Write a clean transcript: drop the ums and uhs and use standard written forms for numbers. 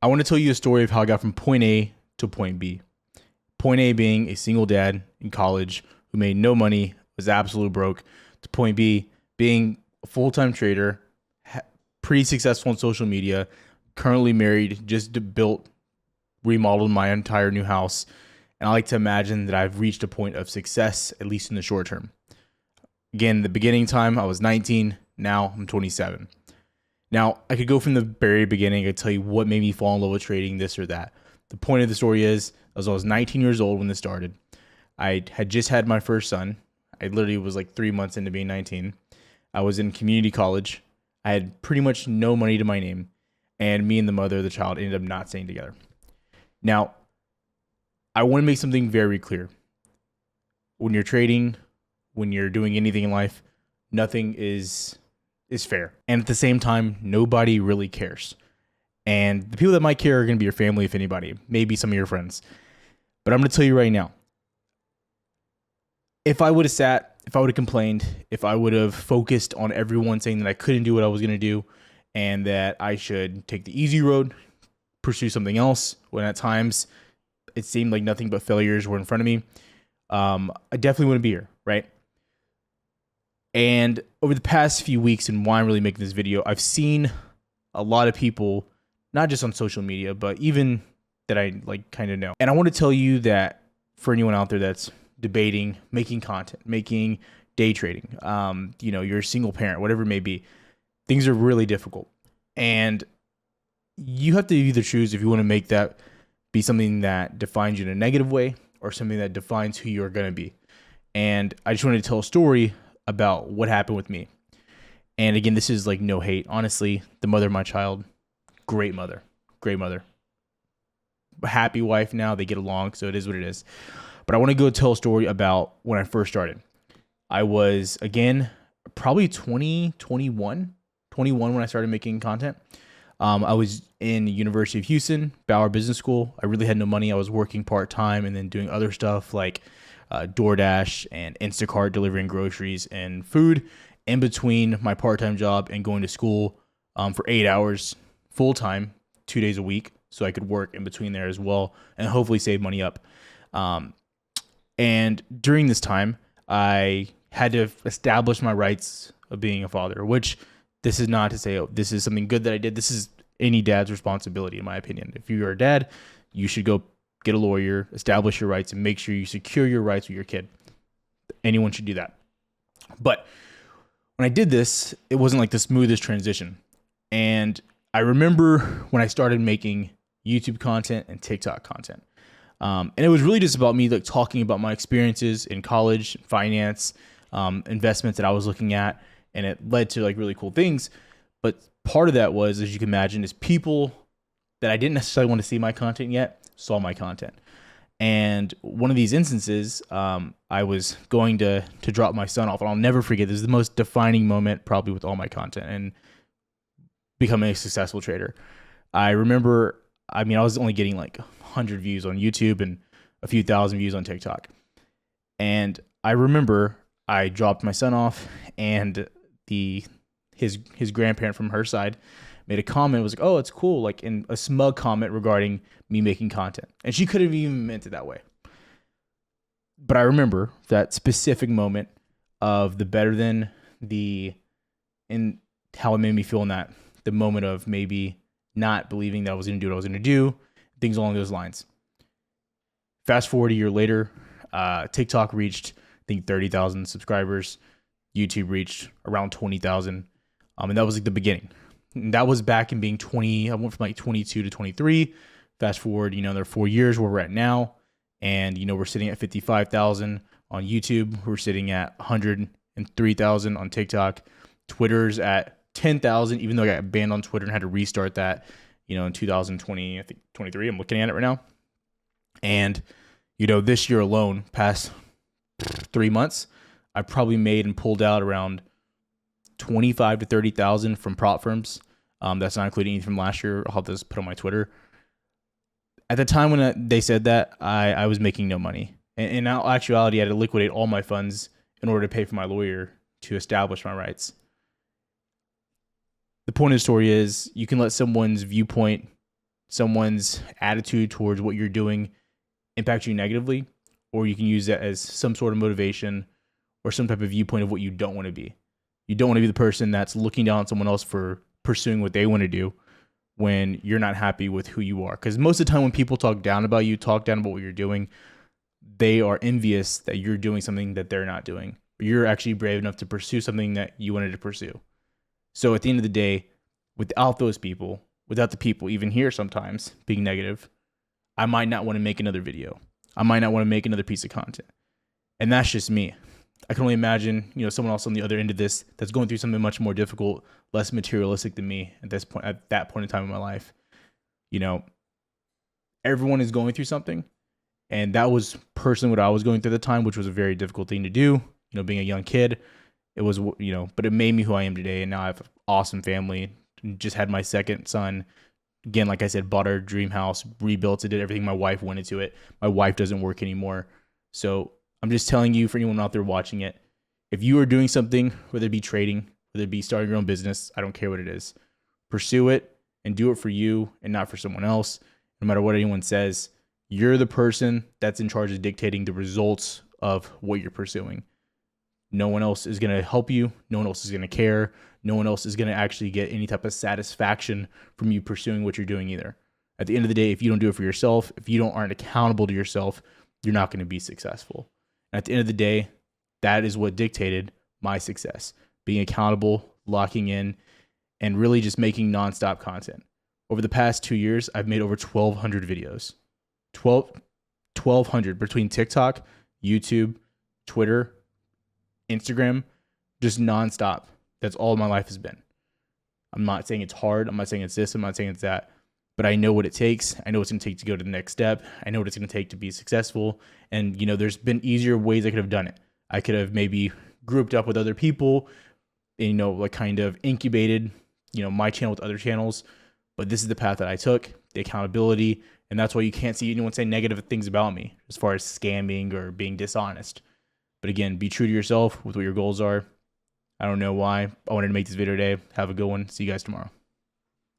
I want to tell you a story of how I got from point A to point B. Point A being a single dad in college who made no money, was absolute broke, to point B being a full-time trader, pretty successful on social media, currently married, just built, remodeled my entire new house. And I like to imagine that I've reached a point of success, at least in the short term. Again, the beginning time, I was 19. Now I'm 27. Now, I could go from the very beginning. I could tell you what made me fall in love with trading, this or that. The point of the story is, as I was 19 years old when this started, I had just had my first son. I literally was like 3 months into being 19. I was in community college. I had pretty much no money to my name. And me and the mother of the child ended up not staying together. Now, I want to make something very clear. When you're trading, when you're doing anything in life, nothing is fair. And at the same time, nobody really cares. And the people that might care are going to be your family, if anybody, maybe some of your friends. But I'm going to tell you right now, if I would have sat, if I would have complained, if I would have focused on everyone saying that I couldn't do what I was going to do and that I should take the easy road, pursue something else, when at times it seemed like nothing but failures were in front of me, I definitely wouldn't be here, right? And over the past few weeks and why I'm really making this video, I've seen a lot of people, not just on social media, but even that I like kind of know. And I want to tell you that for anyone out there that's debating making content, making day trading, you're a single parent, whatever it may be, things are really difficult. And you have to either choose if you want to make that be something that defines you in a negative way or something that defines who you're going to be. And I just wanted to tell a story about what happened with me. And again, this is like no hate. Honestly, the mother of my child, great mother. Happy wife now. They get along, so it is what it is. But I want to go tell a story about when I first started. I was, again, probably 21 when I started making content. I was in the University of Houston, Bauer Business School. I really had no money. I was working part-time and then doing other stuff like DoorDash and Instacart, delivering groceries and food in between my part-time job and going to school for 8 hours full-time, 2 days a week, so I could work in between there as well and hopefully save money up. And during this time, I had to establish my rights of being a father, which this is not to say, oh, this is something good that I did. This is any dad's responsibility, in my opinion. If you're a dad, you should go get a lawyer, establish your rights, and make sure you secure your rights with your kid. Anyone should do that. But when I did this, it wasn't like the smoothest transition. And I remember when I started making YouTube content and TikTok content. And it was really just about me like talking about my experiences in college, finance, investments that I was looking at, and it led to like really cool things. But part of that was, as you can imagine, is people that I didn't necessarily want to see my content yet saw my content. And one of these instances, I was going to drop my son off, and I'll never forget. This is the most defining moment probably with all my content and becoming a successful trader. I remember, I was only getting like 100 views on YouTube and a few thousand views on TikTok. And I remember I dropped my son off, and his grandparent from her side made a comment. It was like, oh, it's cool, like in a smug comment regarding me making content. And she could have even meant it that way. But I remember that specific moment of the better than and how it made me feel in that, the moment of maybe not believing that I was going to do what I was going to do, things along those lines. Fast forward a year later, TikTok reached, I think, 30,000 subscribers. YouTube reached around 20,000. And that was like the beginning. And that was back in being 20. I went from like 22 to 23. Fast forward, there are 4 years where we're at now. And, we're sitting at 55,000 on YouTube. We're sitting at 103,000 on TikTok. Twitter's at 10,000, even though I got banned on Twitter and had to restart that, in 2020, I think 23. I'm looking at it right now. And, this year alone, past 3 months, I probably made and pulled out around 25 to 30,000 from prop firms. That's not including anything from last year. I'll have this put on my Twitter. At the time when they said that, I was making no money. And in actuality, I had to liquidate all my funds in order to pay for my lawyer to establish my rights. The point of the story is you can let someone's viewpoint someone's attitude towards what you're doing impact you negatively, or you can use that as some sort of motivation or some type of viewpoint of what you don't want to be. You don't want to be the person that's looking down on someone else for pursuing what they want to do when you're not happy with who you are. Because most of the time when people talk down about you, talk down about what you're doing, they are envious that you're doing something that they're not doing. You're actually brave enough to pursue something that you wanted to pursue. So at the end of the day, without those people, without the people even here sometimes being negative, I might not want to make another video. I might not want to make another piece of content. And that's just me. I can only imagine, someone else on the other end of this that's going through something much more difficult, less materialistic than me at that point in time in my life. Everyone is going through something. And that was personally what I was going through at the time, which was a very difficult thing to do. Being a young kid, it was, but it made me who I am today. And now I have an awesome family. Just had my second son. Again, like I said, bought our dream house, rebuilt it, did everything my wife wanted to it. My wife doesn't work anymore. So I'm just telling you, for anyone out there watching it, if you are doing something, whether it be trading, whether it be starting your own business, I don't care what it is, pursue it and do it for you and not for someone else. No matter what anyone says, you're the person that's in charge of dictating the results of what you're pursuing. No one else is going to help you. No one else is going to care. No one else is going to actually get any type of satisfaction from you pursuing what you're doing either. At the end of the day, if you don't do it for yourself, if you aren't accountable to yourself, you're not going to be successful. And at the end of the day, that is what dictated my success. Being accountable, locking in, and really just making nonstop content. Over the past 2 years, I've made over 1,200 videos. 1,200 between TikTok, YouTube, Twitter, Instagram, just nonstop. That's all my life has been. I'm not saying it's hard. I'm not saying it's this. I'm not saying it's that. But I know what it takes. I know what it's going to take to go to the next step. I know what it's going to take to be successful. And, there's been easier ways I could have done it. I could have maybe grouped up with other people and, kind of incubated, my channel with other channels. But this is the path that I took, the accountability. And that's why you can't see anyone say negative things about me as far as scamming or being dishonest. But again, be true to yourself with what your goals are. I don't know why I wanted to make this video today. Have a good one. See you guys tomorrow.